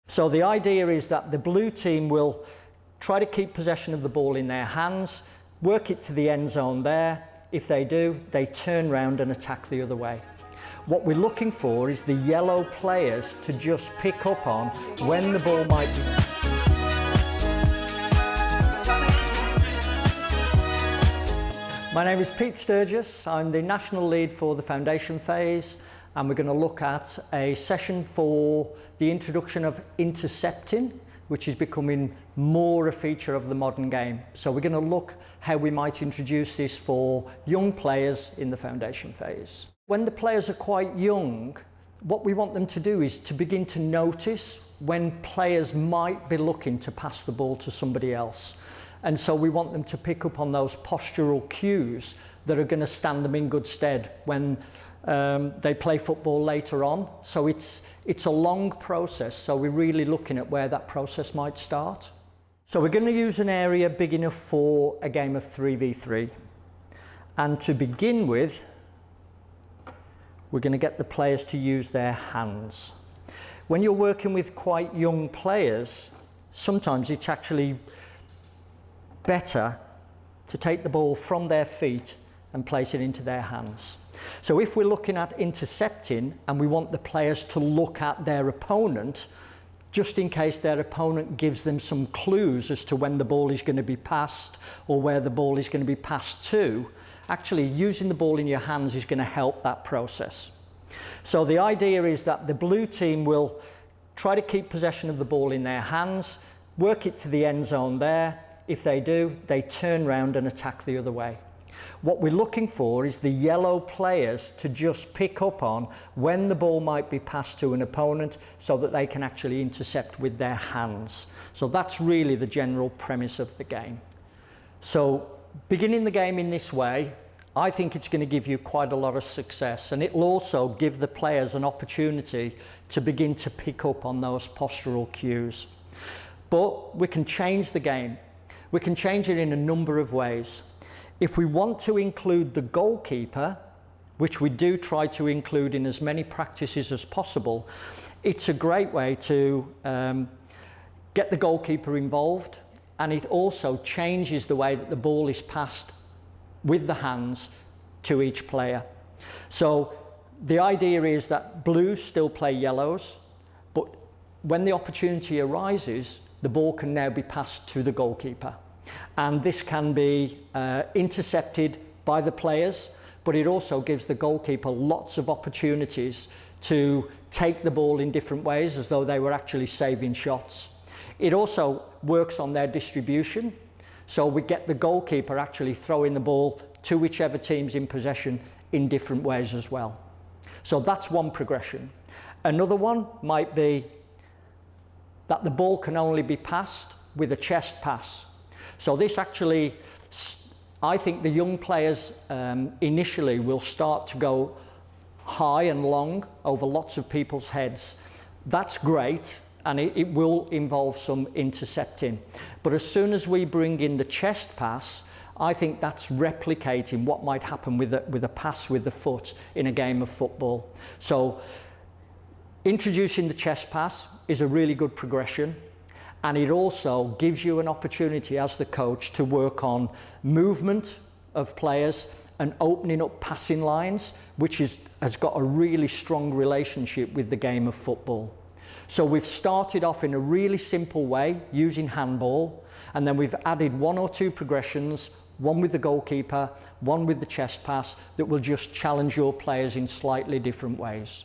So the idea is that the blue team will try to keep possession of the ball in their hands, work it to the end zone there. If they do, they turn round and attack the other way. What we're looking for is the yellow players to just pick up on when the ball might be. My name is Pete Sturgess. I'm the national lead for the foundation phase, and we're going to look at a session for the introduction of intercepting, which is becoming more a feature of the modern game. So we're going to look how we might introduce this for young players in the foundation phase. When the players are quite young, what we want them to do is to begin to notice when players might be looking to pass the ball to somebody else. And so we want them to pick up on those postural cues that are going to stand them in good stead when they play football later on. So it's a long process, so we're really looking at where that process might start. So we're going to use an area big enough for a game of 3v3. And to begin with, we're going to get the players to use their hands. When you're working with quite young players, sometimes it's actually better to take the ball from their feet and place it into their hands. So if we're looking at intercepting and we want the players to look at their opponent, just in case their opponent gives them some clues as to when the ball is going to be passed or where the ball is going to be passed to, actually using the ball in your hands is going to help that process. So the idea is that the blue team will try to keep possession of the ball in their hands, work it to the end zone there. If they do, they turn round and attack the other way. What we're looking for is the yellow players to just pick up on when the ball might be passed to an opponent so that they can actually intercept with their hands. So that's really the general premise of the game. So beginning the game in this way, I think it's going to give you quite a lot of success, and it'll also give the players an opportunity to begin to pick up on those postural cues. But we can change the game. We can change it in a number of ways. If we want to include the goalkeeper, which we do try to include in as many practices as possible, it's a great way to get the goalkeeper involved, and it also changes the way that the ball is passed with the hands to each player. So the idea is that blues still play yellows, but when the opportunity arises, the ball can now be passed to the goalkeeper. And this can be intercepted by the players, but it also gives the goalkeeper lots of opportunities to take the ball in different ways as though they were actually saving shots. It also works on their distribution, so we get the goalkeeper actually throwing the ball to whichever team's in possession in different ways as well. So that's one progression. Another one might be that the ball can only be passed with a chest pass. So this actually, I think the young players initially will start to go high and long over lots of people's heads. That's great, and it will involve some intercepting. But as soon as we bring in the chest pass, I think that's replicating what might happen with a pass with the foot in a game of football. So introducing the chest pass is a really good progression, and it also gives you an opportunity as the coach to work on movement of players and opening up passing lines, which has got a really strong relationship with the game of football. So we've started off in a really simple way using handball, and then we've added one or two progressions, one with the goalkeeper, one with the chest pass, that will just challenge your players in slightly different ways.